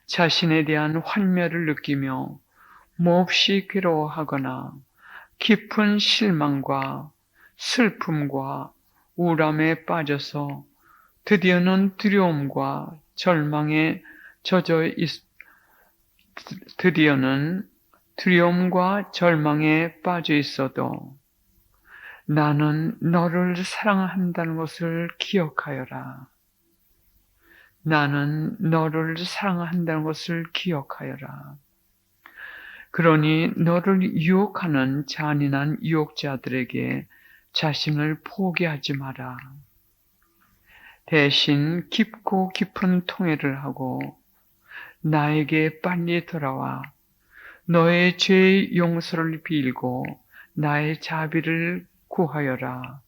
자신에 대한 환멸을 느끼며 몹시 괴로워하거나 깊은 실망과 슬픔과 우울함에 빠져서 드디어는 두려움과 절망에 젖어 드디어는 두려움과 절망에 빠져 있어도 나는 너를 사랑한다는 것을 기억하여라. 나는 너를 사랑한다는 것을 기억하여라. 그러니 너를 유혹하는 잔인한 유혹자들에게 자신을 포기하지 마라. 대신 깊고 깊은 통회를 하고 나에게 빨리 돌아와 너의 죄의 용서를 빌고 나의 자비를 구하여라.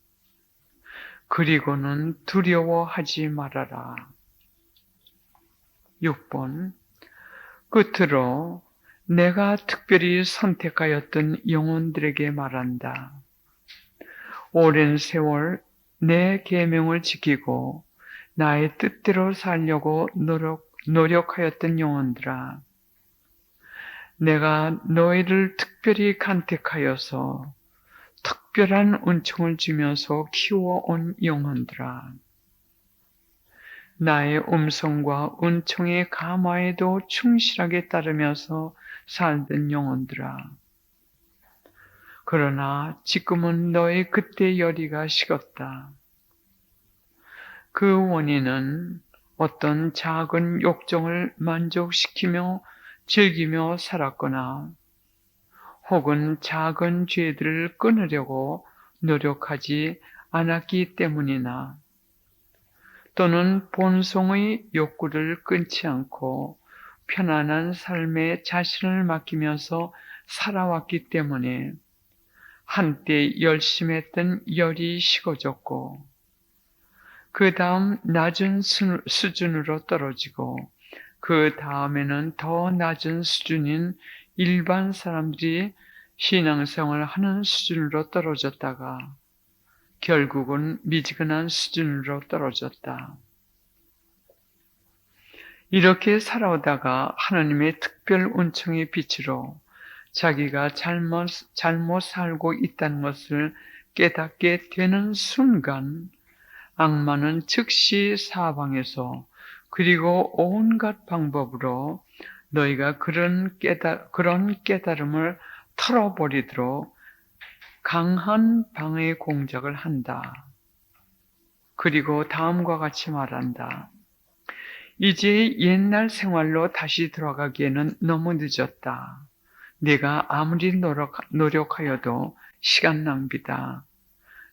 그리고는 두려워하지 말아라. 6번. 끝으로 내가 특별히 선택하였던 영혼들에게 말한다. 오랜 세월 내 계명을 지키고 나의 뜻대로 살려고 노력하였던 영혼들아, 내가 너희를 특별히 간택하여서 특별한 은총을 주면서 키워온 영혼들아, 나의 음성과 은총의 감화에도 충실하게 따르면서 살던 영혼들아, 그러나 지금은 너의 그때 열의가 식었다. 그 원인은 어떤 작은 욕정을 만족시키며 즐기며 살았거나 혹은 작은 죄들을 끊으려고 노력하지 않았기 때문이나 또는 본성의 욕구를 끊지 않고 편안한 삶에 자신을 맡기면서 살아왔기 때문에 한때 열심했던 열이 식어졌고 그 다음 낮은 수준으로 떨어지고 그 다음에는 더 낮은 수준인 일반 사람들이 신앙생활을 하는 수준으로 떨어졌다가 결국은 미지근한 수준으로 떨어졌다. 이렇게 살아오다가 하나님의 특별 은총의 빛으로 자기가 잘못 살고 있다는 것을 깨닫게 되는 순간 악마는 즉시 사방에서 그리고 온갖 방법으로 너희가 그런 깨달음을 털어버리도록 강한 방해 공작을 한다. 그리고 다음과 같이 말한다. 이제 옛날 생활로 다시 돌아가기에는 너무 늦었다. 네가 아무리 노력하여도 시간 낭비다.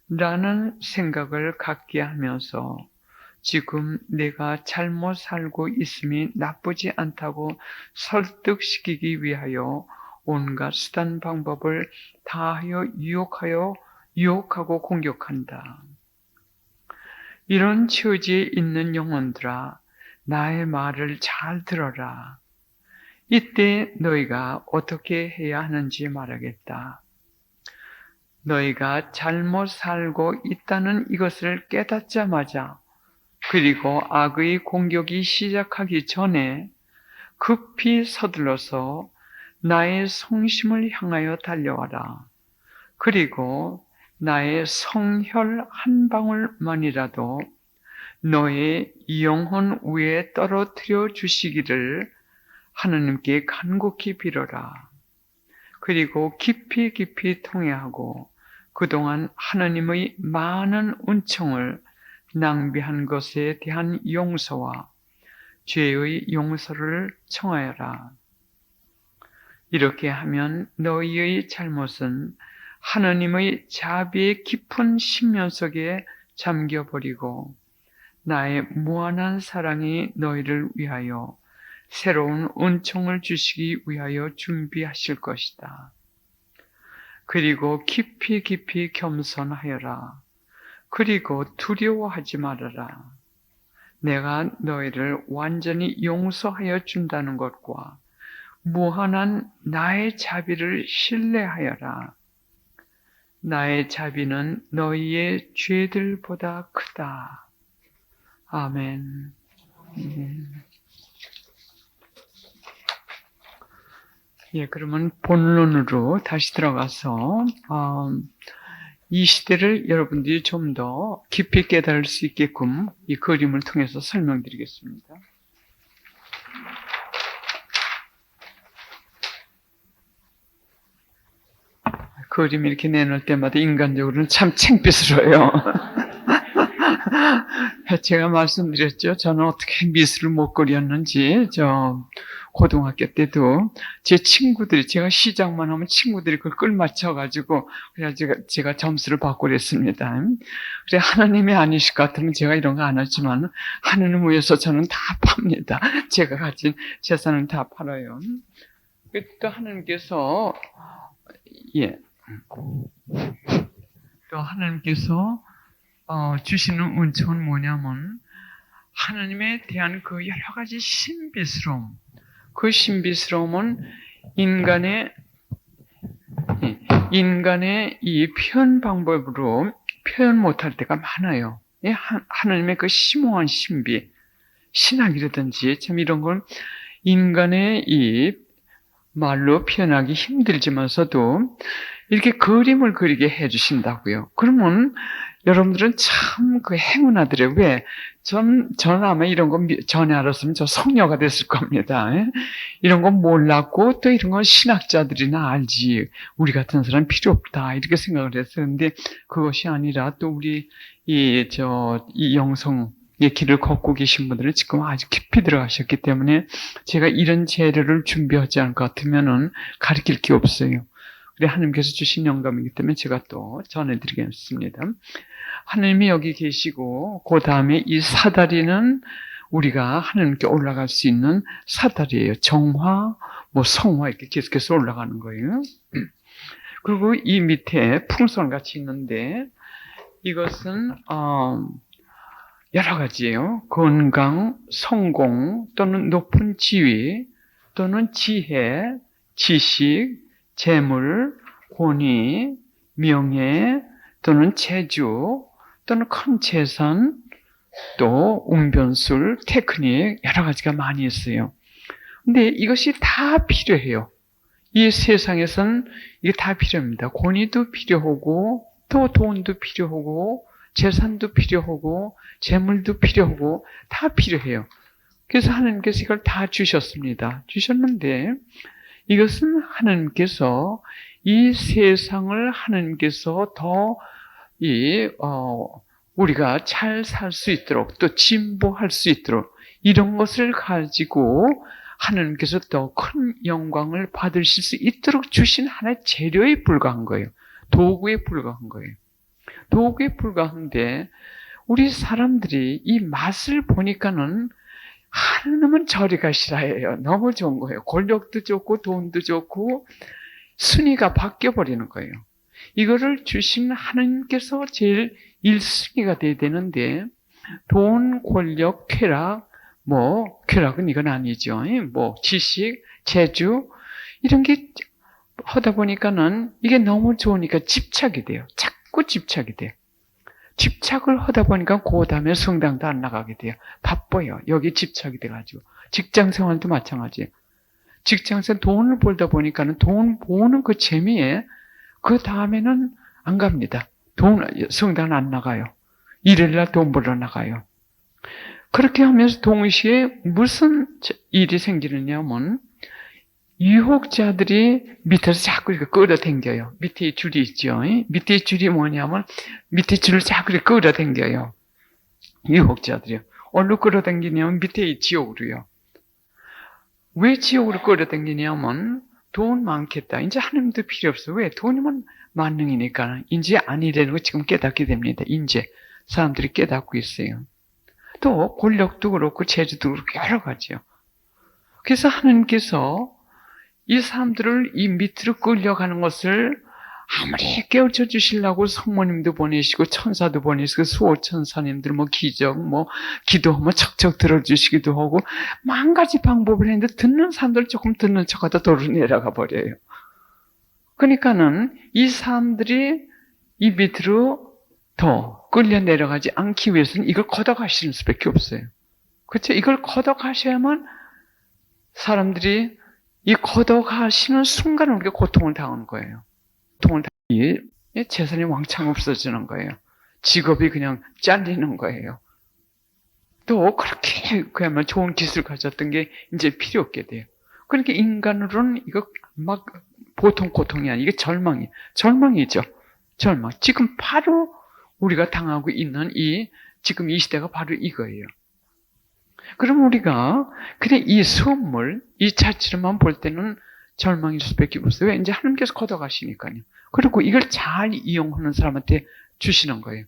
라는 생각을 갖게 하면서 지금 내가 잘못 살고 있음이 나쁘지 않다고 설득시키기 위하여 온갖 수단 방법을 다하여 유혹하고 공격한다. 이런 처지에 있는 영혼들아, 나의 말을 잘 들어라. 이때 너희가 어떻게 해야 하는지 말하겠다. 너희가 잘못 살고 있다는 이것을 깨닫자마자 그리고 악의 공격이 시작하기 전에 급히 서둘러서 나의 성심을 향하여 달려와라. 그리고 나의 성혈 한 방울만이라도 너의 영혼 위에 떨어뜨려 주시기를 하느님께 간곡히 빌어라. 그리고 깊이 통회하고 그동안 하나님의 많은 은총을 낭비한 것에 대한 용서와 죄의 용서를 청하여라. 이렇게 하면 너희의 잘못은 하나님의 자비의 깊은 심연 속에 잠겨버리고 나의 무한한 사랑이 너희를 위하여 새로운 은총을 주시기 위하여 준비하실 것이다. 그리고 깊이 겸손하여라. 그리고 두려워하지 말아라. 내가 너희를 완전히 용서하여 준다는 것과 무한한 나의 자비를 신뢰하여라. 나의 자비는 너희의 죄들보다 크다. 아멘. 예, 그러면 본론으로 다시 들어가서 이 시대를 여러분들이 좀 더 깊이 깨달을 수 있게끔 이 그림을 통해서 설명드리겠습니다. 그림 이렇게 내놓을 때마다 인간적으로는 참 창피스러워요. 제가 말씀드렸죠. 저는 어떻게 미술을 못 그렸는지, 고등학교 때도 제 친구들이, 제가 시작만 하면 친구들이 그걸 끌맞춰가지고, 그래서 제가 점수를 받고 그랬습니다. 그래, 하나님이 아니실 것 같으면 제가 이런 거 안 하지만, 하나님 위해서 저는 다 팝니다. 제가 가진 재산은 다 팔아요. 또 하나님께서, 예. 또 하나님께서 주시는 은총은 뭐냐면 하나님에 대한 그 여러 가지 신비스러움, 그 신비스러움은 인간의 이 표현 방법으로 표현 못할 때가 많아요. 하나님의 그 심오한 신비, 신학이라든지 참 이런 걸 인간의 이 말로 표현하기 힘들지만서도 이렇게 그림을 그리게 해주신다고요. 그러면 여러분들은 참 그 행운아들이에요. 왜? 전 아마 이런 거 전에 알았으면 저 성녀가 됐을 겁니다. 이런 건 몰랐고 또 이런 건 신학자들이나 알지. 우리 같은 사람 필요 없다. 이렇게 생각을 했었는데 그것이 아니라 또 우리 이 영성의 길을 걷고 계신 분들은 지금 아주 깊이 들어가셨기 때문에 제가 이런 재료를 준비하지 않을 것 같으면은 가르칠 게 없어요. 그래 하나님께서 주신 영감이기 때문에 제가 또 전해드리겠습니다. 하나님이 여기 계시고 그 다음에 이 사다리는 우리가 하나님께 올라갈 수 있는 사다리예요. 정화, 성화 이렇게 계속해서 올라가는 거예요. 그리고 이 밑에 풍선같이 있는데 이것은 여러 가지예요. 건강, 성공 또는 높은 지위 또는 지혜, 지식, 재물, 권위, 명예 또는 재주 또는 큰 재산 또 웅변술, 테크닉 여러 가지가 많이 있어요. 근데 이것이 다 필요해요. 이 세상에선 이게 다 필요합니다. 권위도 필요하고 또 돈도 필요하고 재산도 필요하고 재물도 필요하고 다 필요해요. 그래서 하나님께서 이걸 다 주셨습니다. 주셨는데 이것은 하나님께서 이 세상을 하나님께서 더 우리가 잘 살 수 있도록 또 진보할 수 있도록 이런 것을 가지고 하나님께서 더 큰 영광을 받으실 수 있도록 주신 하나의 재료에 불과한 거예요. 도구에 불과한 거예요. 도구에 불과한데 우리 사람들이 이 맛을 보니까는 하나님은 저리 가시라예요. 너무 좋은 거예요. 권력도 좋고 돈도 좋고 순위가 바뀌어버리는 거예요. 이거를 주신 하나님께서 제일 1순위가 돼야 되는데 돈, 권력, 쾌락, 쾌락은 이건 아니죠. 지식, 재주 이런 게 하다 보니까는 이게 너무 좋으니까 집착이 돼요. 자꾸 집착이 돼요. 집착을 하다 보니까 그 다음에 성당도 안 나가게 돼요. 바빠요. 여기 집착이 돼가지고. 직장 생활도 마찬가지예요. 직장에서 돈을 벌다 보니까는 돈 버는 그 재미에 그 다음에는 안 갑니다. 성당 안 나가요. 일요일날 돈 벌러 나가요. 그렇게 하면서 동시에 무슨 일이 생기느냐면 유혹자들이 밑에서 자꾸 이렇게 끌어당겨요. 밑에 줄이 있죠. 밑에 줄이 뭐냐면 밑에 줄을 자꾸 이렇게 끌어당겨요. 유혹자들이요. 어디로 끌어당기냐면 밑에 지옥으로요. 왜 지옥으로 끌어당기냐면 돈 많겠다. 이제 하나님도 필요 없어. 왜? 돈이면 만능이니까. 이제 아니라는 거 지금 깨닫게 됩니다. 이제 사람들이 깨닫고 있어요. 또 권력도 그렇고 재주도 그렇고 여러 가지요. 그래서 하나님께서 이 사람들을 이 밑으로 끌려가는 것을 아무리 깨우쳐 주시려고 성모님도 보내시고 천사도 보내시고 수호천사님들 기적 기도하면 척척 들어주시기도 하고 만 가지 방법을 했는데 듣는 사람들 조금 듣는 척하다 도로 내려가 버려요. 그러니까는 이 사람들이 이 밑으로 더 끌려 내려가지 않기 위해서는 이걸 걷어가시는 수밖에 없어요. 그렇죠? 이걸 걷어가셔야만 사람들이 이 걷어가시는 순간 우리가 고통을 당하는 거예요. 고통을 당하니 재산이 왕창 없어지는 거예요. 직업이 그냥 잘리는 거예요. 또 그렇게 그야말로 좋은 기술 가졌던 게 이제 필요 없게 돼요. 그러니까 인간으로는 이거 막 보통 고통이 아니고 이게 절망이죠. 절망. 지금 바로 우리가 당하고 있는 지금 이 시대가 바로 이거예요. 그럼 우리가 그래 이 수업물, 이 자체로만 볼 때는 절망일 수밖에 없어요. 왜? 이제 하나님께서 걷어가시니까요. 그리고 이걸 잘 이용하는 사람한테 주시는 거예요.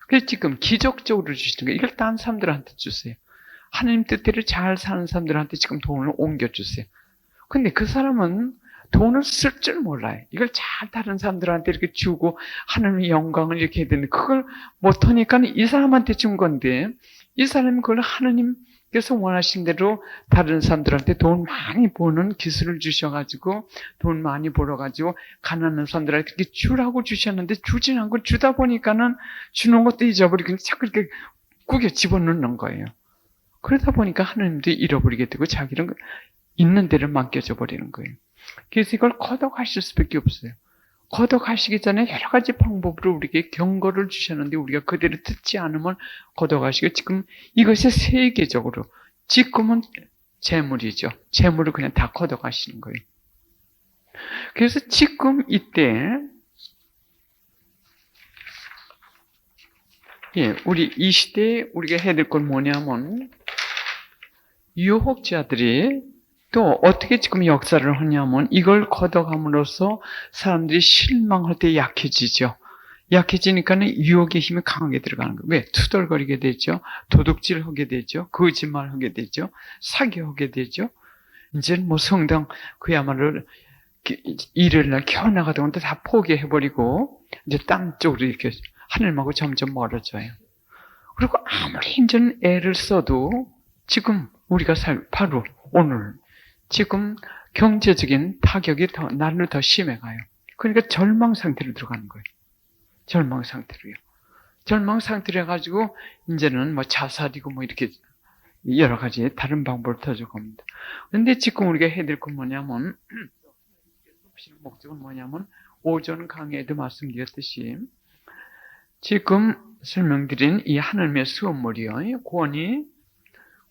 그래서 지금 기적적으로 주시는 거예요. 이걸 다른 사람들한테 주세요. 하나님 뜻대로 잘 사는 사람들한테 지금 돈을 옮겨주세요. 근데 그 사람은 돈을 쓸 줄 몰라요. 이걸 잘 다른 사람들한테 이렇게 주고 하나님의 영광을 이렇게 해야 되는데 그걸 못하니까 이 사람한테 준 건데 이 사람이 그걸 하나님께서 원하신 대로 다른 사람들한테 돈 많이 버는 기술을 주셔가지고 돈 많이 벌어가지고 가난한 사람들한테 이렇게 주라고 주셨는데 주진 않고 주다 보니까는 주는 것도 잊어버리고 자꾸 이렇게 꾸겨 집어넣는 거예요. 그러다 보니까 하나님도 잃어버리게 되고 자기는 있는 데를 맡겨져 버리는 거예요. 그래서 이걸 걷어가실 수밖에 없어요. 걷어가시기 전에 여러 가지 방법으로 우리에게 경고를 주셨는데 우리가 그대로 듣지 않으면 걷어가시고 지금 이것이 세계적으로 지금은 재물이죠. 재물을 그냥 다 걷어가시는 거예요. 그래서 지금 이때 우리 이 시대에 우리가 해야 될 건 뭐냐면 유혹자들이 또 어떻게 지금 역사를 하냐면 이걸 걷어감으로써 사람들이 실망할 때 약해지죠. 약해지니까는 유혹의 힘이 강하게 들어가는 거예요. 왜? 투덜거리게 되죠. 도둑질하게 되죠. 거짓말하게 되죠. 사기하게 되죠. 이제는 뭐 성당 그야말로 일요일 날 켜나가던 것도 다 포기해버리고 이제 딴 쪽으로 이렇게 하늘하고 점점 멀어져요. 그리고 아무리 이제는 애를 써도 지금 우리가 바로 오늘 지금 경제적인 타격이 날로 더 심해가요. 그러니까 절망 상태로 들어가는 거예요. 절망 상태로요. 절망 상태로 해가지고 이제는 뭐 자살이고 뭐 이렇게 여러 가지 다른 방법을 터져갑니다. 그런데 지금 우리가 해야 될 건 뭐냐면 목적은 뭐냐면 오전 강의에도 말씀드렸듯이 지금 설명드린 이 하나님의 수업물이요.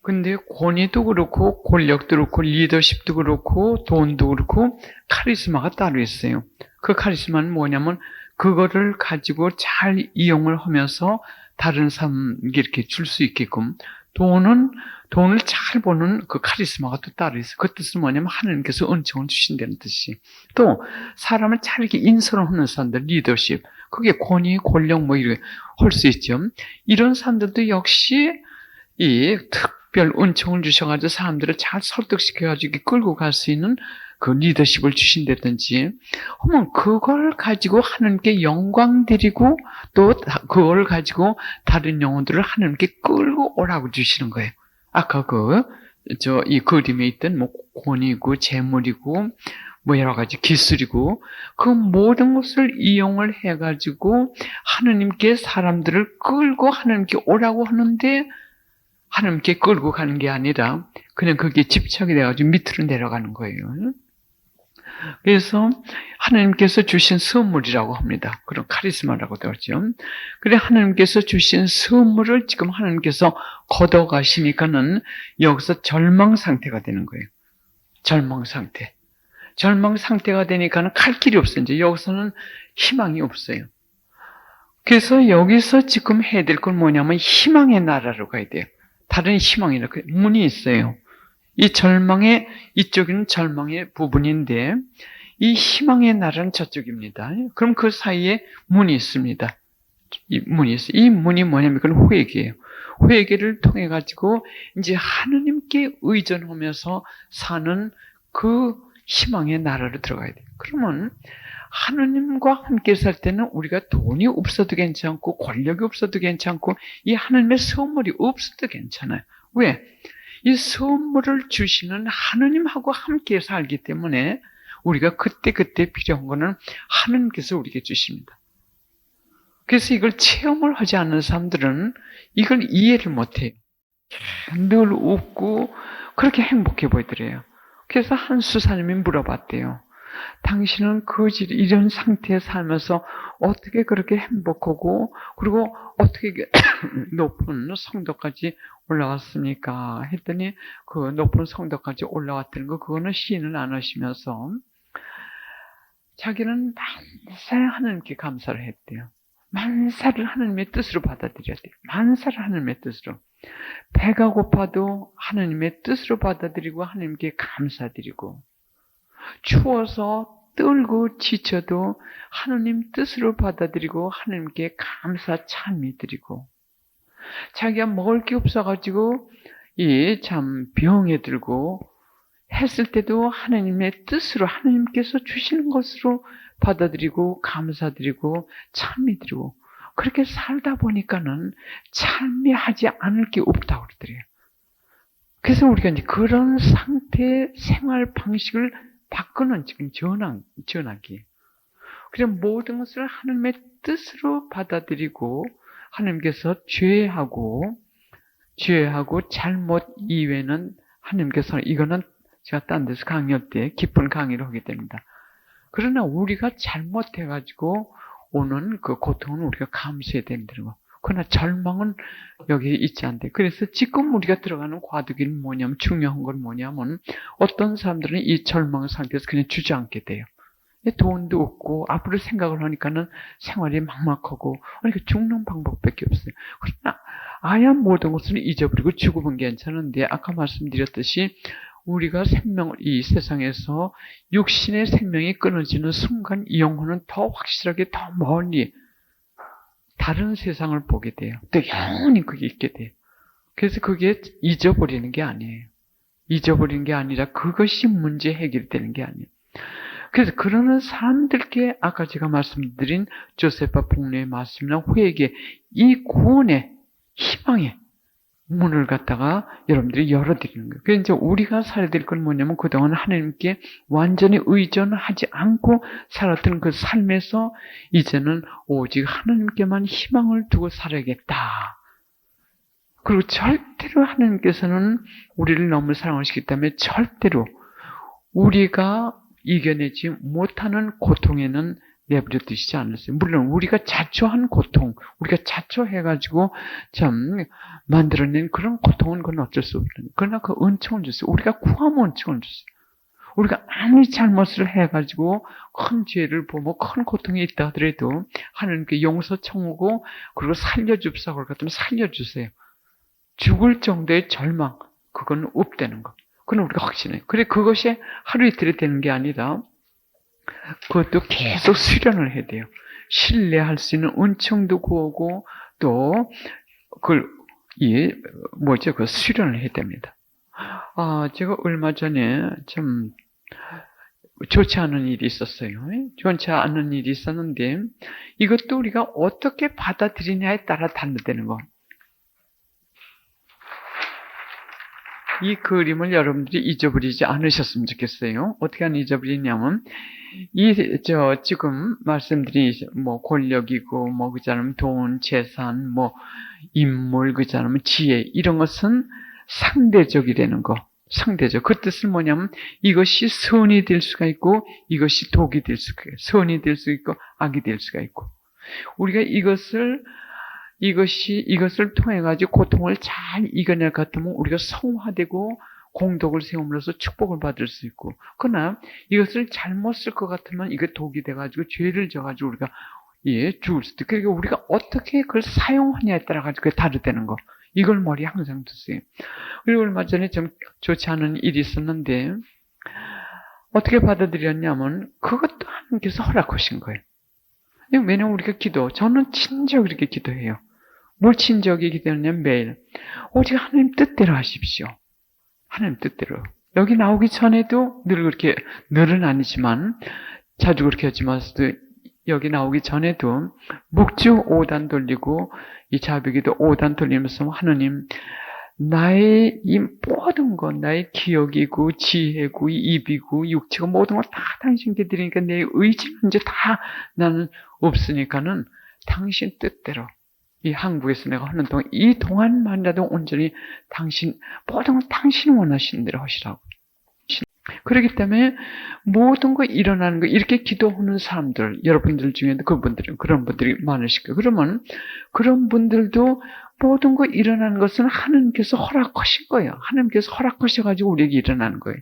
근데 권위도 그렇고 권력도 그렇고 리더십도 그렇고 돈도 그렇고 카리스마가 따로 있어요. 그 카리스마는 뭐냐면 그거를 가지고 잘 이용을 하면서 다른 사람에게 이렇게 줄 수 있게끔 돈을 잘 버는 그 카리스마가 또 따로 있어요. 그 뜻은 뭐냐면 하나님께서 은총을 주신다는 뜻이. 또 사람을 잘 이렇게 인솔하는 사람들, 리더십. 그게 권위, 권력 뭐 이렇게 할 수 있죠. 이런 사람들도 역시 이 특별 은총을 주셔가지고 사람들을 잘 설득시켜가지고 끌고 갈 수 있는 그 리더십을 주신다든지 하면 그걸 가지고 하나님께 영광 드리고 또 그걸 가지고 다른 영혼들을 하나님께 끌고 오라고 주시는 거예요. 아까 이 그림에 있던 뭐 권위고 재물이고 뭐 여러 가지 기술이고 그 모든 것을 이용을 해가지고 하나님께 사람들을 끌고 하나님께 오라고 하는데 하나님께 끌고 가는 게 아니라 그냥 그게 집착이 돼가지고 밑으로 내려가는 거예요. 그래서 하나님께서 주신 선물이라고 합니다. 그런 카리스마라고도 하죠. 그래 하나님께서 주신 선물을 지금 하나님께서 걷어가시니까는 여기서 절망 상태가 되는 거예요. 절망 상태. 절망 상태가 되니까는 갈 길이 없어요. 이제 여기서는 희망이 없어요. 그래서 여기서 지금 해야 될 건 뭐냐면 희망의 나라로 가야 돼요. 다른 희망이라 문이 있어요. 이 절망의 이쪽은 절망의 부분인데 이 희망의 나라는 저쪽입니다. 그럼 그 사이에 문이 있습니다. 이 문이 있어요. 이 문이 뭐냐면 그건 회개예요. 회개를 통해 가지고 이제 하나님께 의존하면서 사는 그 희망의 나라로 들어가야 돼요. 그러면 하나님과 함께 살 때는 우리가 돈이 없어도 괜찮고 권력이 없어도 괜찮고 이 하나님의 선물이 없어도 괜찮아요. 왜? 이 선물을 주시는 하나님하고 함께 살기 때문에 우리가 그때그때 필요한 거는 하나님께서 우리에게 주십니다. 그래서 이걸 체험을 하지 않는 사람들은 이걸 이해를 못해요. 늘 웃고 그렇게 행복해 보이더래요. 그래서 한 수사님이 물어봤대요. 당신은 이런 상태에 살면서 어떻게 그렇게 행복하고 그리고 어떻게 높은 성도까지 올라왔습니까? 했더니 그 높은 성도까지 올라왔다는 거 그거는 시인을 안 하시면서 자기는 만사에 하나님께 감사를 했대요. 만사를 하나님의 뜻으로 받아들여야 돼요. 만사를 하나님의 뜻으로. 배가 고파도 하나님의 뜻으로 받아들이고 하나님께 감사드리고 추워서 떨고 지쳐도 하나님 뜻으로 받아들이고 하나님께 감사 찬미 드리고 자기가 먹을 게 없어가지고 참 병에 들고 했을 때도 하나님의 뜻으로 하나님께서 주시는 것으로 받아들이고 감사드리고 찬미드리고 그렇게 살다 보니까는 찬미하지 않을 게 없다고 그러더래요. 그래서 우리가 이제 그런 상태의 생활 방식을 바꾸는 지금 전환기예요. 그냥 모든 것을 하나님의 뜻으로 받아들이고 하나님께서 죄하고 잘못 이외에는 하나님께서 이거는 제가 딴 데서 강의 때 깊은 강의를 하게 됩니다. 그러나 우리가 잘못해가지고 오는 그 고통은 우리가 감수해야 된다는 거. 그러나 절망은 여기 있지 않대. 그래서 지금 우리가 들어가는 과도기는 뭐냐면 중요한 건 뭐냐면 어떤 사람들은 이 절망 상태에서 그냥 주저앉게 돼요. 돈도 없고 앞으로 생각을 하니까는 생활이 막막하고 그러니까 죽는 방법밖에 없어요. 그러나 아야 모든 것을 잊어버리고 죽으면 괜찮은데 아까 말씀드렸듯이 우리가 이 세상에서 육신의 생명이 끊어지는 순간 이 영혼은 더 확실하게 더 멀리 다른 세상을 보게 돼요. 또 영원히 그게 있게 돼요. 그래서 그게 잊어버리는 게 아니에요. 잊어버리는 게 아니라 그것이 문제 해결되는 게 아니에요. 그래서 그러는 사람들께 아까 제가 말씀드린 조세파 복녀의 말씀이나 회개 이 구원의 희망의 문을 갖다가 여러분들이 열어드리는 거예요. 그래서 이제 우리가 살아야 될 건 뭐냐면 그동안 하나님께 완전히 의존하지 않고 살았던 그 삶에서 이제는 오직 하나님께만 희망을 두고 살아야겠다. 그리고 절대로 하나님께서는 우리를 너무 사랑하시기 때문에 절대로 우리가 이겨내지 못하는 고통에는 내버려 두시지 않았어요. 물론 우리가 자초한 고통, 우리가 자초해가지고 참 만들어낸 그런 고통은 그건 어쩔 수 없어요. 그러나 그 은총을 줬어요. 우리가 구하면 은총을 줬어요. 우리가 아무리 잘못을 해가지고 큰 죄를 보고 큰 고통이 있다 하더라도 하나님께 용서 청하고 그리고 살려줍사고 할 것 같으면 살려주세요. 죽을 정도의 절망, 그건 없다는 거. 그건 우리가 확신해요. 그래, 그것이 하루 이틀이 되는 게 아니라 그것도 계속 수련을 해야 돼요. 신뢰할 수 있는 은총도 구하고 또 그걸 그 수련을 해야 됩니다. 제가 얼마 전에 좀 좋지 않은 일이 있었어요. 좋지 않은 일이 있었는데 이것도 우리가 어떻게 받아들이냐에 따라 다르다는 거. 이 그림을 여러분들이 잊어버리지 않으셨으면 좋겠어요. 어떻게 안 잊어버리냐면, 지금 말씀드린, 권력이고, 그자면 돈, 재산, 인물, 그자면 지혜, 이런 것은 상대적이라는 거. 상대적. 그 뜻은 뭐냐면, 이것이 선이 될 수가 있고, 이것이 독이 될 수가 있고, 선이 될 수 있고, 악이 될 수가 있고. 우리가 이것을 통해가지고 고통을 잘 이겨낼 것 같으면 우리가 성화되고 공덕을 세움으로써 축복을 받을 수 있고, 그러나 이것을 잘못 쓸 것 같으면 이게 독이 돼가지고 죄를 져가지고 우리가 죽을 수도 있고, 그러니까 우리가 어떻게 그걸 사용하냐에 따라가지고 다르다는 거. 이걸 머리에 항상 두세요. 그리고 얼마 전에 좀 좋지 않은 일이 있었는데, 어떻게 받아들였냐면, 그것도 하나님께서 허락하신 거예요. 왜냐면 우리가 저는 친절히 이렇게 기도해요. 뭘 친절히 기도하냐면 매일 오직 하나님 뜻대로 하십시오. 하나님 뜻대로. 여기 나오기 전에도 늘 그렇게, 늘은 아니지만 자주 그렇게 하지만 여기 나오기 전에도 묵주 5단 돌리고 이 자비기도 5단 돌리면서 하나님, 나의 이 모든 것, 나의 기억이고 지혜고 입이고 육체고 모든 것 다 당신께 드리니까 내 의지는 이제 다 나는 없으니까는 당신 뜻대로, 이 한국에서 내가 하는 동안 이 동안만이라도 온전히 모든 걸 당신 원하시는 대로 하시라고. 그렇기 때문에 모든 거 일어나는 거 이렇게 기도하는 사람들, 여러분들 중에도 그런 분들이 많으실 거예요. 그러면 그런 분들도 모든 거 일어나는 것은 하나님께서 허락하신 거예요. 하나님께서 허락하셔가지고 우리에게 일어나는 거예요.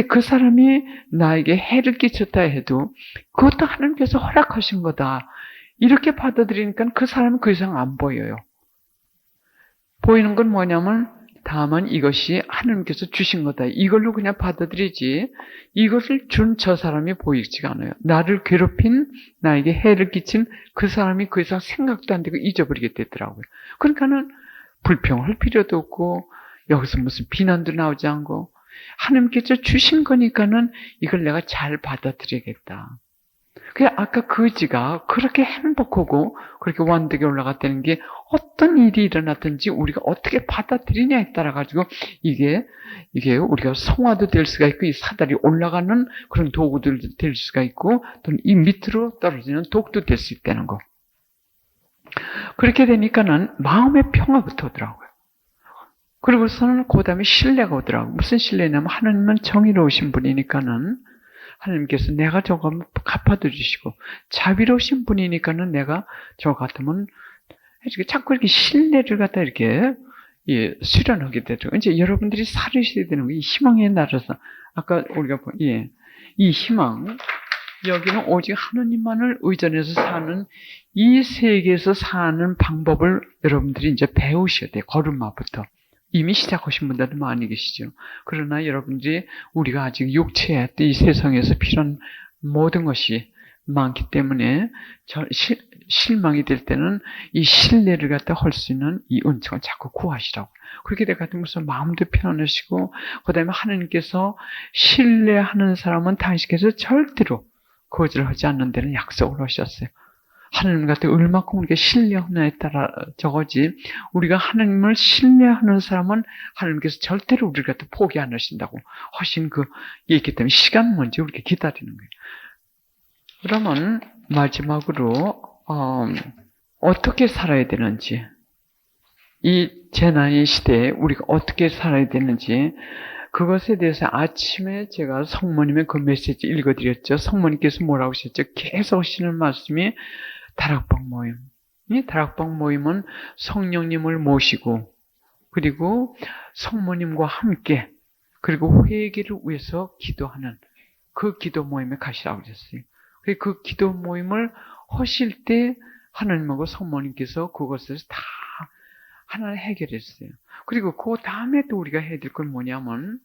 그 사람이 나에게 해를 끼쳤다 해도 그것도 하나님께서 허락하신 거다. 이렇게 받아들이니까 그 사람은 그 이상 안 보여요. 보이는 건 뭐냐면 다만 이것이 하나님께서 주신 거다. 이걸로 그냥 받아들이지 이것을 준 저 사람이 보이지가 않아요. 나를 괴롭힌 나에게 해를 끼친 그 사람이 그 이상 생각도 안 되고 잊어버리게 되더라고요. 그러니까는 불평할 필요도 없고 여기서 무슨 비난도 나오지 않고 하나님께서 주신 거니까는 이걸 내가 잘 받아들여야겠다. 아까 그 지가 그렇게 행복하고 그렇게 완벽에 올라갔다는 게 어떤 일이 일어났든지 우리가 어떻게 받아들이냐에 따라 가지고 이게 우리가 성화도 될 수가 있고 이 사다리 올라가는 그런 도구들 될 수가 있고 또 이 밑으로 떨어지는 독도 될 수 있다는 거. 그렇게 되니까는 마음의 평화부터 오더라고요. 그리고서는 그 다음에 신뢰가 오더라고요. 무슨 신뢰냐면 하나님은 정의로우신 분이니까는 하나님께서 내가 저거 갚아도 주시고 자비로우신 분이니까는 내가 저 같으면 자꾸 이렇게 신뢰를 갖다 이렇게 수련하게 되죠. 이제 여러분들이 살으셔야 되는 거예요. 이 희망의 나라에서 아까 우리가 이 희망 여기는 오직 하나님만을 의존해서 사는 이 세계에서 사는 방법을 여러분들이 이제 배우셔야 돼요. 걸음마부터. 이미 시작하신 분들도 많이 계시죠. 그러나 여러분들이 우리가 아직 육체에 이 세상에서 필요한 모든 것이 많기 때문에 실망이 될 때는 이 신뢰를 갖다 할 수 있는 이 은총을 자꾸 구하시라고. 그렇게 돼가지고서 마음도 편안하시고 그다음에 하나님께서 신뢰하는 사람은 당신께서 절대로 거절하지 않는 데는 약속을 하셨어요. 하나님 같은 얼마큼 우리가 신뢰하느냐에 따라 저거지 우리가 하나님을 신뢰하는 사람은 하나님께서 절대로 우리를 갖다 포기 안 하신다고 하신 그 얘기 때문에 시간 먼저 우리가 기다리는 거예요. 그러면 마지막으로 어떻게 살아야 되는지 이 재난의 시대에 우리가 어떻게 살아야 되는지 그것에 대해서 아침에 제가 성모님의 그 메시지 읽어드렸죠. 성모님께서 뭐라고 하셨죠? 계속 하시는 말씀이 다락방 모임. 이 다락방 모임은 성령님을 모시고 그리고 성모님과 함께 그리고 회개를 위해서 기도하는 그 기도 모임에 가시라고 하셨어요. 그 기도 모임을 하실 때 하나님하고 성모님께서 그것을 다 하나를 해결했어요. 그리고 그 다음에 또 우리가 해야 될 건 뭐냐면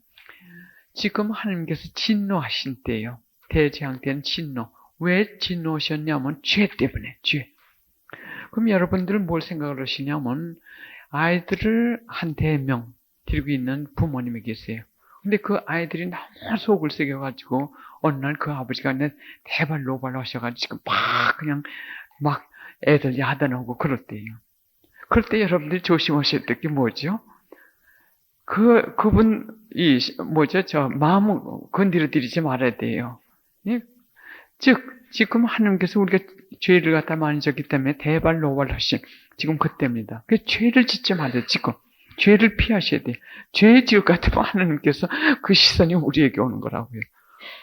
지금 하나님께서 진노하신 때예요. 대재앙 때는 진노. 왜 진노하셨냐면 죄 때문에 죄. 그럼 여러분들은 뭘 생각을 하시냐면 아이들을 한 대명 데리고 있는 부모님이 계세요. 근데 그 아이들이 너무 속을 새겨가지고 어느 날 그 아버지가 그냥 대발로발 하셔가지고 지금 막 애들 야단하고 그럴 때예요. 그럴 때 여러분들이 조심하셔야 될 게 뭐죠? 마음을 건드려 드리지 말아야 돼요. 예? 즉, 지금 하나님께서 우리가 죄를 갖다 많이 졌기 때문에 대발로발 하신 지금 그때입니다. 그 죄를 짓지 말아요, 지금. 죄를 피하셔야 돼요. 죄 지을 것 같으면 하나님께서 그 시선이 우리에게 오는 거라고요.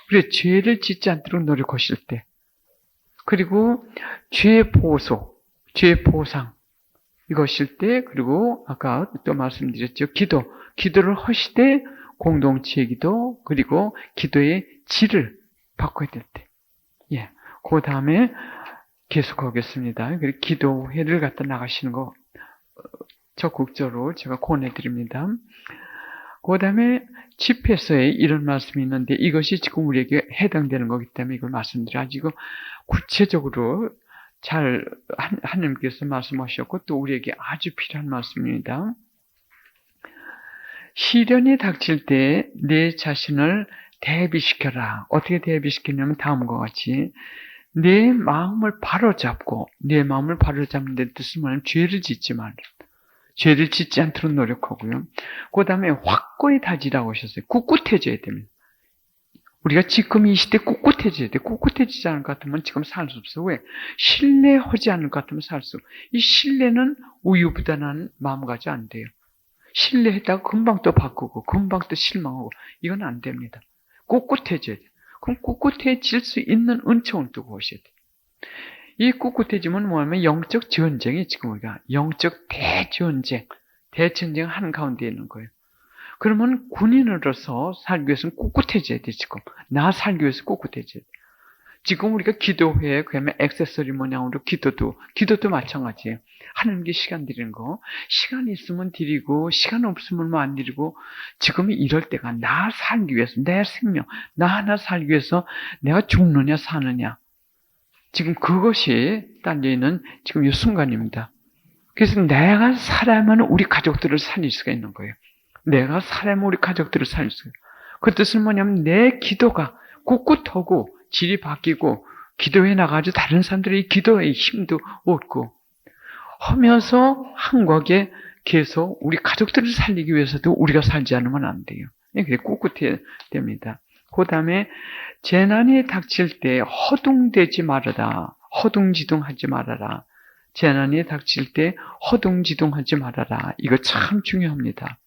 그래, 죄를 짓지 않도록 노력하실 때. 그리고 죄 보소, 죄 보상. 이것일 때, 그리고 아까 또 말씀드렸죠. 기도를 하실 때 공동체의 기도, 그리고 기도의 질을 바꿔야 될 때. 예. 그 다음에 계속하겠습니다. 그리고 기도회를 갖다 나가시는 거 적극적으로 제가 권해드립니다. 그 다음에 집회서에 이런 말씀이 있는데 이것이 지금 우리에게 해당되는 거기 때문에 이걸 말씀드려가지고 구체적으로 잘 하나님께서 말씀하셨고 또 우리에게 아주 필요한 말씀입니다. 시련이 닥칠 때 내 자신을 대비시켜라. 어떻게 대비시키냐면 다음과 같이 내 마음을 바로잡고 내 마음을 바로잡는 데 뜻은 뭐냐면 죄를 짓지 말라. 죄를 짓지 않도록 노력하고요. 그 다음에 확고히 다지라고 하셨어요. 꿋꿋해져야 됩니다. 우리가 지금 이 시대 꿋꿋해져야 돼. 꿋꿋해지지 않을 것 같으면 지금 살 수 없어. 왜? 신뢰하지 않을 것 같으면 살 수 없어. 이 신뢰는 우유부단한 마음가짐 안 돼요. 신뢰했다가 금방 또 바꾸고 금방 또 실망하고 이건 안 됩니다. 꿋꿋해져야 돼. 그럼 꿋꿋해질 수 있는 은총을 두고 오셔야 돼. 이 꿋꿋해지면 뭐냐면 영적 전쟁이 지금 우리가 영적 대전쟁 한 가운데 있는 거예요. 그러면 군인으로서 살기 위해서는 꿋꿋해져야 돼, 지금. 나 살기 위해서 꿋꿋해져야 돼. 지금 우리가 기도회에 그러면 액세서리 모양으로 기도도 마찬가지예요. 하는 게 시간 드리는 거. 시간 있으면 드리고, 시간 없으면 뭐 안 드리고, 지금 이럴 때가 나 살기 위해서, 내 생명, 나 하나 살기 위해서 내가 죽느냐, 사느냐. 지금 그것이 딸려있는 지금 이 순간입니다. 그래서 내가 살아야만 우리 가족들을 살릴 수가 있는 거예요. 내가 살아야만 우리 가족들을 살릴 수가 있어요. 그 뜻은 뭐냐면 내 기도가 꿋꿋하고 질이 바뀌고 기도해 나가지고 다른 사람들의 기도의 힘도 얻고 하면서 한국에 계속 우리 가족들을 살리기 위해서도 우리가 살지 않으면 안 돼요. 그게 꿋꿋해야 됩니다. 그 다음에 재난이 닥칠 때 허둥대지 말아라. 허둥지둥하지 말아라. 재난이 닥칠 때 허둥지둥하지 말아라. 이거 참 중요합니다.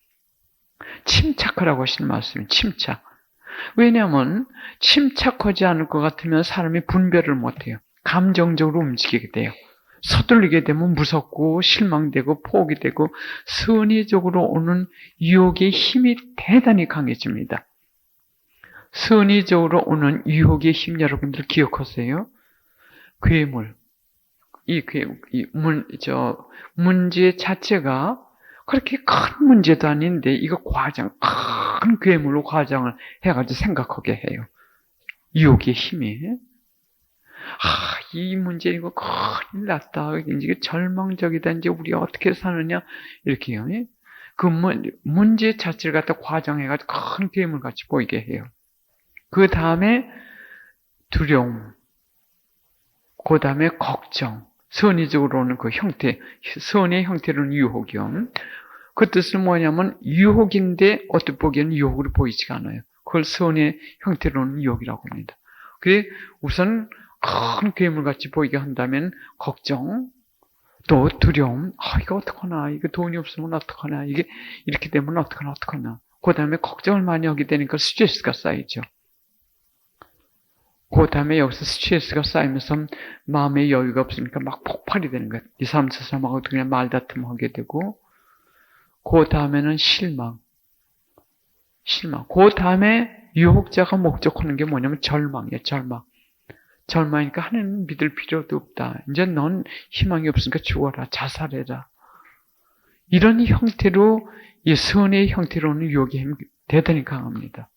침착하라고 하시는 말씀이 침착. 왜냐하면 침착하지 않을 것 같으면 사람이 분별을 못해요. 감정적으로 움직이게 돼요. 서둘리게 되면 무섭고 실망되고 포기 되고 선의적으로 오는 유혹의 힘이 대단히 강해집니다. 선의적으로 오는 유혹의 힘 여러분들 기억하세요? 괴물. 문제 자체가 그렇게 큰 문제도 아닌데 이거 큰 괴물로 과장을 해가지고 생각하게 해요. 유혹의 힘이. 이 문제 이거 큰일 났다. 이게 절망적이다. 이제 우리가 어떻게 사느냐 이렇게요. 그 문제 자체를 갖다 과장해가지고 큰 괴물같이 보이게 해요. 그 다음에 두려움, 그 다음에 걱정, 선의적으로는 그 형태, 선의 형태로는 유혹이요. 그 뜻은 뭐냐면 유혹인데 어떻게 보기에는 유혹으로 보이지가 않아요. 그걸 선의 형태로는 유혹이라고 합니다. 그게 우선 큰 괴물같이 보이게 한다면 걱정, 또 두려움, 이거 어떡하나, 이거 돈이 없으면 어떡하나, 이게 이렇게 되면 어떡하나. 그 다음에 걱정을 많이 하게 되니까 스트레스가 쌓이죠. 그 다음에 여기서 스트레스가 쌓이면서 마음의 여유가 없으니까 막 폭발이 되는 거예요. 이 사람 저 사람하고 그냥 말다툼하게 되고, 그 다음에는 실망. 그 다음에 유혹자가 목적하는 게 뭐냐면 절망이에요. 절망이니까 하나님 믿을 필요도 없다. 이제 넌 희망이 없으니까 죽어라. 자살해라. 이런 형태로 이 선의 형태로는 유혹이 대단히 강합니다.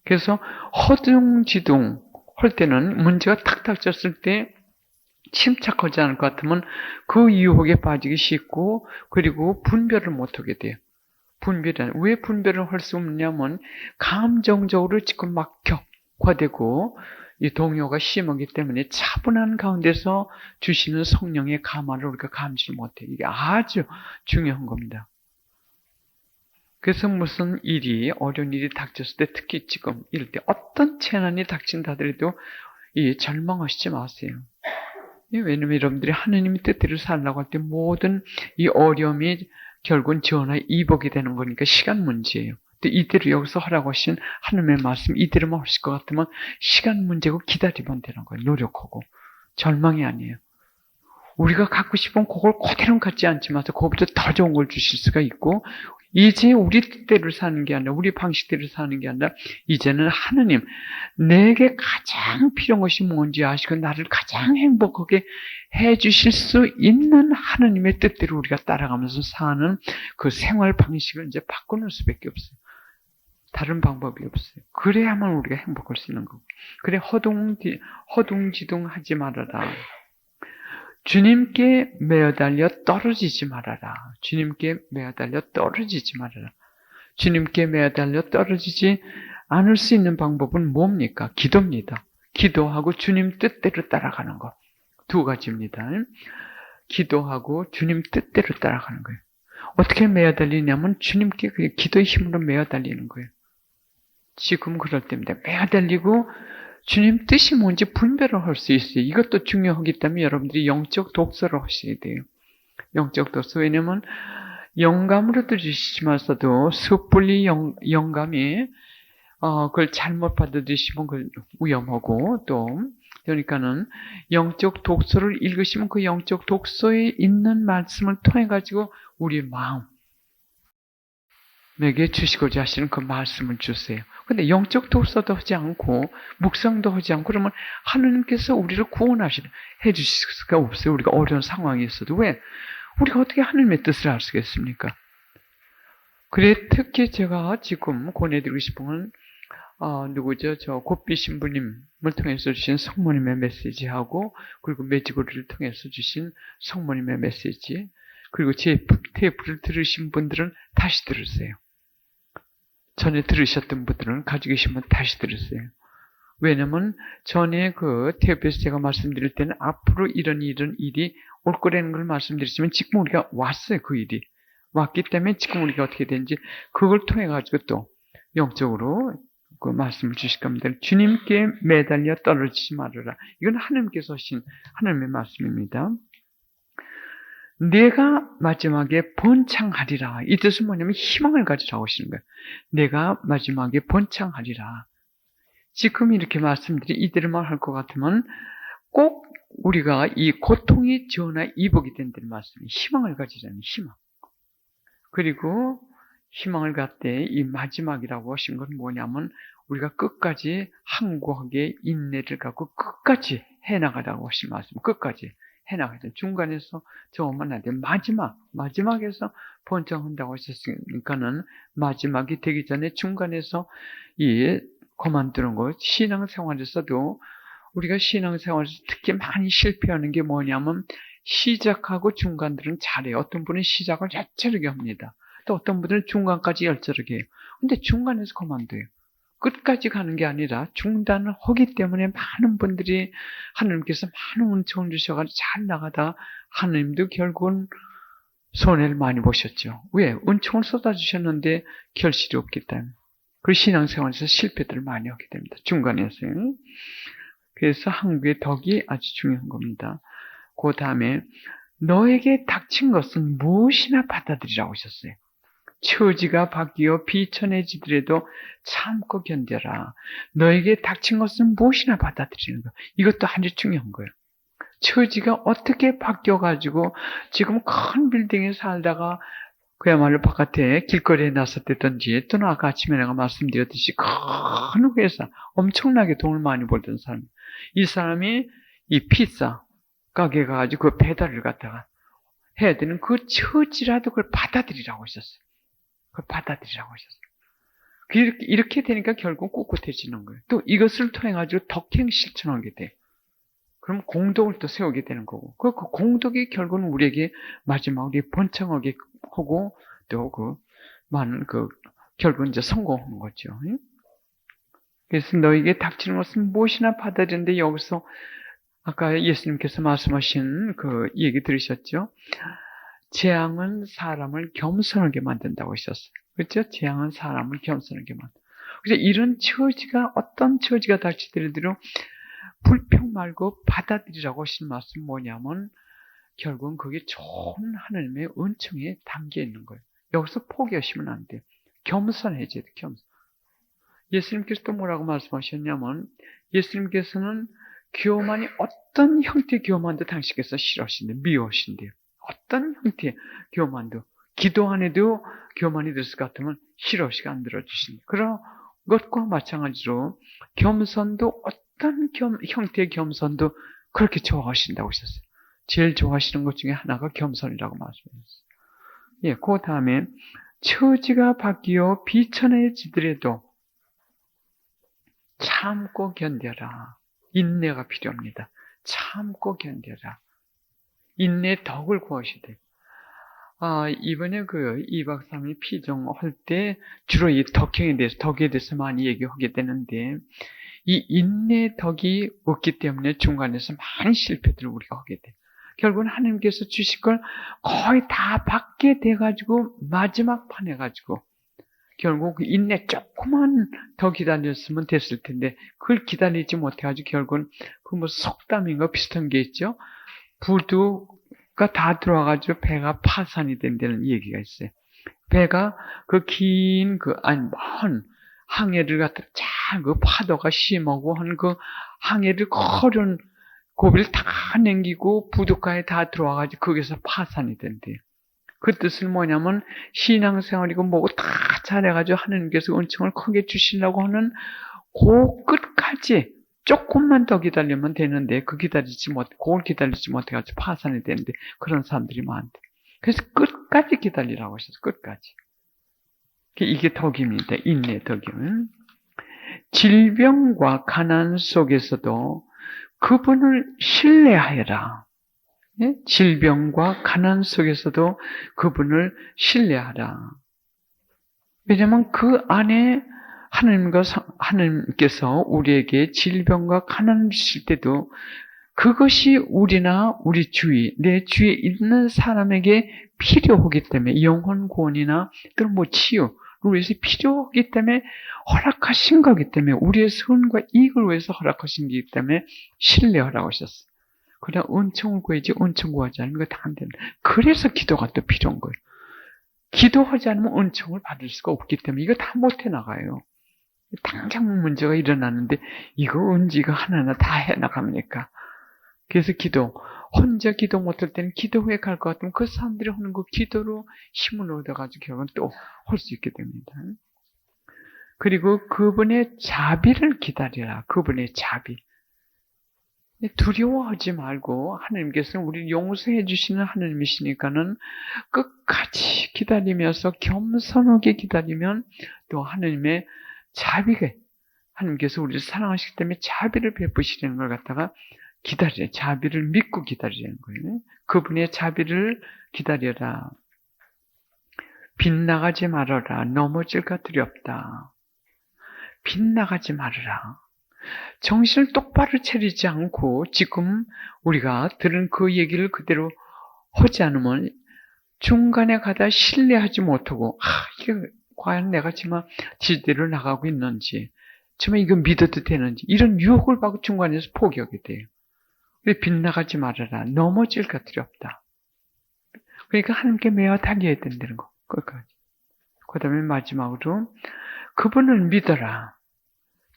그래서 허둥지둥 할 때는 문제가 탁탁 졌을 때 침착하지 않을 것 같으면 그 유혹에 빠지기 쉽고 그리고 분별을 못하게 돼요. 왜 분별을 할 수 없냐면 감정적으로 지금 막 격화되고 이 동요가 심하기 때문에 차분한 가운데서 주시는 성령의 감화를 우리가 감지를 못해요. 이게 아주 중요한 겁니다. 그래서 무슨 어려운 일이 닥쳤을 때 특히 지금 이럴 때 어떤 재난이 닥친다 하더라도 절망하시지 마세요. 왜냐하면 여러분들이 하나님의 뜻대로 살라고 할 때 모든 이 어려움이 결국은 전화의 이복이 되는 거니까 시간 문제예요. 이대로 여기서 하라고 하신 하나님의 말씀 이대로만 하실 것 같으면 시간 문제고 기다리면 되는 거예요. 노력하고. 절망이 아니에요. 우리가 갖고 싶은 그걸 그대로 갖지 않지만 그것보다 더 좋은 걸 주실 수가 있고 이제 우리 뜻대로 사는 게 아니라 우리 방식대로 사는 게 아니라 이제는 하느님 내게 가장 필요한 것이 뭔지 아시고 나를 가장 행복하게 해주실 수 있는 하느님의 뜻대로 우리가 따라가면서 사는 그 생활 방식을 이제 바꾸는 수밖에 없어요. 다른 방법이 없어요. 그래야만 우리가 행복할 수 있는 거고. 그래 허둥지둥하지 말아라. 주님께 매어달려 떨어지지 말아라. 주님께 매어달려 떨어지지 말아라. 주님께 매어달려 떨어지지 않을 수 있는 방법은 뭡니까? 기도입니다. 기도하고 주님 뜻대로 따라가는 것. 두 가지입니다. 기도하고 주님 뜻대로 따라가는 거예요. 어떻게 매어달리냐면 주님께 기도의 힘으로 매어달리는 거예요. 지금 그럴 때입니다. 매어달리고 주님 뜻이 뭔지 분별을 할 수 있어요. 이것도 중요하기 때문에 여러분들이 영적 독서를 하셔야 돼요. 영적 독서. 왜냐면 영감으로 들으시면서도 섣불리 영감이 그걸 잘못 받아들이시면 그 위험하고 또 그러니까는 영적 독서를 읽으시면 그 영적 독서에 있는 말씀을 통해 가지고 우리 마음에게 주시고자 하시는 그 말씀을 주세요. 근데 영적 독서도 하지 않고 묵상도 하지 않고 그러면 하느님께서 우리를 해 주실 수가 없어요. 우리가 어려운 상황이 있어도 왜? 우리가 어떻게 하느님의 뜻을 알 수가 있습니까? 그래 특히 제가 지금 권해드리고 싶은 건 누구죠? 저 곱비 신부님을 통해서 주신 성모님의 메시지하고 그리고 매지고리를 통해서 주신 성모님의 메시지 그리고 제 테이프를 들으신 분들은 다시 들으세요. 전에 들으셨던 분들은 가지고 계신 분 다시 들으세요. 왜냐면 전에 그 테이프에서 제가 말씀드릴 때는 앞으로 이런 일이 올 거라는 걸 말씀드렸지만 지금 우리가 왔어요. 그 일이. 왔기 때문에 지금 우리가 어떻게 되는지 그걸 통해 가지고 또 영적으로 그 말씀을 주실 겁니다. 주님께 매달려 떨어지지 말아라. 이건 하나님께서 하신 하나님의 말씀입니다. 내가 마지막에 번창하리라. 이 뜻은 뭐냐면 희망을 가지라고 하시는 거예요. 내가 마지막에 번창하리라. 지금 이렇게 말씀드린 이대로만 할 것 같으면 꼭 우리가 이 고통이 전화 이복이 된다는 말씀이 희망을 가지라는 희망. 그리고 희망을 갖되 이 마지막이라고 하신 건 뭐냐면 우리가 끝까지 항고하게 인내를 갖고 끝까지 해나가라고 하신 말씀. 끝까지 해나가야 돼. 중간에서 저것만 안 돼. 마지막에서 번창한다고 하셨으니까는 마지막이 되기 전에 중간에서 이 그만두는 것. 신앙생활에서도 우리가 신앙생활에서 특히 많이 실패하는 게 뭐냐면 시작하고 중간들은 잘해요. 어떤 분은 시작을 열처하게 합니다. 또 어떤 분들은 중간까지 열처하게 해요. 근데 중간에서 그만둬요. 끝까지 가는 게 아니라 중단을 하기 때문에 많은 분들이 하나님께서 많은 은총을 주셔가지고 잘 나가다 하나님도 결국은 손해를 많이 보셨죠. 왜? 은총을 쏟아주셨는데 결실이 없기 때문에. 그 신앙생활에서 실패들을 많이 하게 됩니다. 중간에서요. 그래서 한국의 덕이 아주 중요한 겁니다. 그 다음에 너에게 닥친 것은 무엇이나 받아들이라고 하셨어요. 처지가 바뀌어 비천해지더라도 참고 견뎌라. 너에게 닥친 것은 무엇이나 받아들이는 거. 이것도 아주 중요한 거예요. 처지가 어떻게 바뀌어가지고 지금 큰 빌딩에 살다가 그야말로 바깥에 길거리에 나섰다든지 또는 아까 아침에 내가 말씀드렸듯이 큰 회사 엄청나게 돈을 많이 벌던 사람 이 사람이 이 피자 가게 가가지고 그 배달을 갖다가 해야 되는 그 처지라도 그걸 받아들이라고 하셨어요. 그걸 받아들이라고 하셨어요. 이렇게 되니까 결국 꿋꿋해지는 거예요. 또 이것을 통해 가지고 덕행 실천하게 돼. 그럼 공덕을 또 세우게 되는 거고, 그 공덕이 결국은 우리에게 마지막에 번창하게 하고, 또 많은 결국은 이제 성공하는 거죠. 그래서 너에게 닥치는 것은 무엇이나 받아들이는데 여기서 아까 예수님께서 말씀하신 그 얘기 들으셨죠? 재앙은 사람을 겸손하게 만든다고 하셨어요. 그렇죠? 재앙은 사람을 겸손하게 만든다. 그래서 이런 처지가 어떤 처지가 닥치더라도 불평 말고 받아들이라고 하신 말씀 뭐냐면 결국은 그게 좋은 하나님의 은총에 담겨 있는 거예요. 여기서 포기하시면 안 돼요. 겸손해져야 돼요. 겸손. 예수님께서 또 뭐라고 말씀하셨냐면 예수님께서는 교만이 어떤 형태의 교만도 당신께서 싫어하신대요. 미워하신대요. 어떤 형태의 교만도 기도 안에도 교만이 됐을 것 같으면 싫어하시고 안 들어주신대요. 그런 것과 마찬가지로 겸손도 어떤 형태의 겸손도 그렇게 좋아하신다고 하셨어요. 제일 좋아하시는 것 중에 하나가 겸손이라고 말씀하셨어요. 예, 그 다음에 처지가 바뀌어 비천해지더라도 참고 견뎌라. 인내가 필요합니다. 참고 견뎌라. 인내의 덕을 구하셔야 돼요. 이번에 2박 3일 피정할 때 주로 이 덕에 대해서 많이 얘기하게 되는데, 이 인내의 덕이 없기 때문에 중간에서 많은 실패들을 우리가 하게 돼요. 결국은 하나님께서 주실 걸 거의 다 받게 돼가지고, 마지막 판 해가지고, 결국 인내 조금만 더 기다렸으면 됐을 텐데, 그걸 기다리지 못해가지고, 결국은 속담인가 비슷한 게 있죠? 부두가 다 들어와가지고 배가 파산이 된다는 얘기가 있어요. 배가 먼 항해를 갖다 그 파도가 심하고 한 그 항해를 거른 고비를 다 남기고 부둣가에 다 들어와가지고 거기서 파산이 된대. 그 뜻은 뭐냐면 신앙생활이고 뭐고 다 잘해가지고 하나님께서 은총을 크게 주시려고 하는 그 끝까지 조금만 더 기다리면 되는데 그걸 기다리지 못해가지고 파산이 되는데 그런 사람들이 많대. 그래서 끝까지 기다리라고 하셨어. 끝까지. 이게 덕입니다. 인내 덕임. 질병과 가난 속에서도 그분을 신뢰하여라. 예? 질병과 가난 속에서도 그분을 신뢰하라. 왜냐하면 그 안에 하나님께서 우리에게 질병과 가난을 주실 때도 그것이 우리나 우리 주위, 내 주위에 있는 사람에게 필요하기 때문에 영혼 구원이나 또는 뭐 치유를 위해서 필요하기 때문에 허락하신 거기 때문에 우리의 선과 이익을 위해서 허락하신 거기 때문에 신뢰하라고 하셨어요. 그러나 은총을 구해야지 은총 구하지 않으면 이거 다 안 된다. 그래서 기도가 또 필요한 거예요. 기도하지 않으면 은총을 받을 수가 없기 때문에 이거 다 못해 나가요. 당장 문제가 일어나는데 이거 언제가 하나하나 다 해나갑니까? 그래서 혼자 기도 못할 때는 기도회에 갈 것 같으면 그 사람들이 하는 그 기도로 힘을 얻어가지고 결국은 또 할 수 있게 됩니다. 그리고 그분의 자비를 기다리라. 그분의 자비. 두려워하지 말고 하나님께서는 우리를 용서해 주시는 하나님이시니까는 끝까지 기다리면서 겸손하게 기다리면 또 하나님의 자비가 하나님께서 우리를 사랑하시기 때문에 자비를 베푸시는 걸 갖다가 기다려. 자비를 믿고 기다리는 거예요. 그분의 자비를 기다려라. 빗나가지 말아라. 넘어질까 두렵다. 빗나가지 말아라. 정신을 똑바로 차리지 않고 지금 우리가 들은 그 얘기를 그대로 하지 않으면 중간에 가다 신뢰하지 못하고 이게 과연 내가 지금 지대로 나가고 있는지 정말 이거 믿어도 되는지 이런 유혹을 받고 중간에서 포기하게 돼요. 빗나가지 말아라. 넘어질까 두렵다. 그러니까 하나님께 매어 달려야 된다는 거. 끝까지. 그 다음에 마지막으로 그분을 믿어라.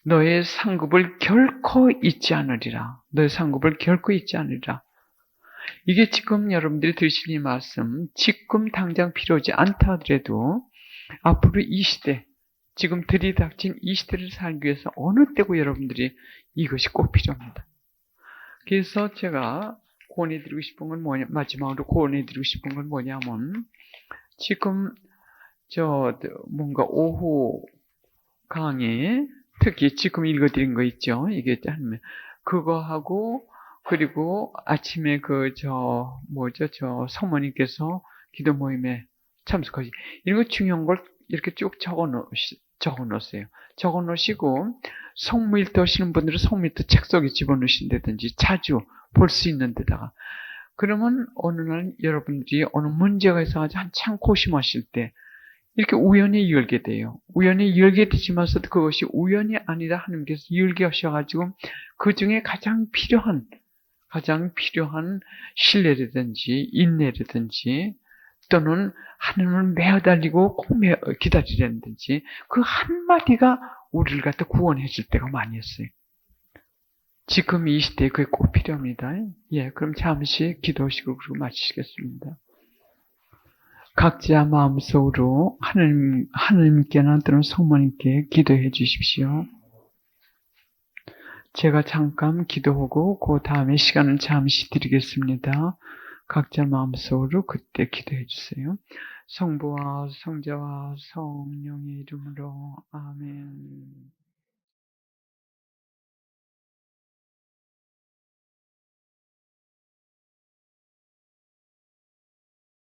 너의 상급을 결코 잊지 않으리라. 너의 상급을 결코 잊지 않으리라. 이게 지금 여러분들이 들으신 이 말씀, 지금 당장 필요하지 않다 하더라도 앞으로 이 시대, 지금 들이닥친 이 시대를 살기 위해서 어느 때고 여러분들이 이것이 꼭 필요합니다. 그래서 제가 권해드리고 싶은 건 마지막으로 권해드리고 싶은 건 뭐냐면, 지금 뭔가 오후 강의, 특히 지금 읽어드린 거 있죠? 이게 그거하고, 그리고 아침에 성모님께서 기도 모임에 참석하시. 이런 거 중요한 걸 이렇게 쭉 적어 놓으세요. 적어 놓으시고, 성모일도 하시는 분들은 성모일도 책 속에 집어넣으신다든지 자주 볼 수 있는 데다가. 그러면 어느 날 여러분들이 어느 문제가 있어가지고 한참 고심하실 때, 이렇게 우연히 열게 돼요. 우연히 열게 되지만서도 그것이 우연이 아니라 하나님께서 열게 하셔가지고 그 중에 가장 필요한 신뢰라든지 인내라든지 또는 하나님을 매어달리고 꼭 기다리라든지 그 한마디가 우리를 갖다 구원해 줄 때가 많이 있어요. 지금 이 시대에 그게 꼭 필요합니다. 예, 그럼 잠시 기도하시고 그러고 마치시겠습니다. 각자 마음속으로 하나님께나 또는 성모님께 기도해 주십시오. 제가 잠깐 기도하고 그 다음에 시간을 잠시 드리겠습니다. 각자 마음속으로 그때 기도해 주세요. 성부와 성자와 성령의 이름으로 아멘.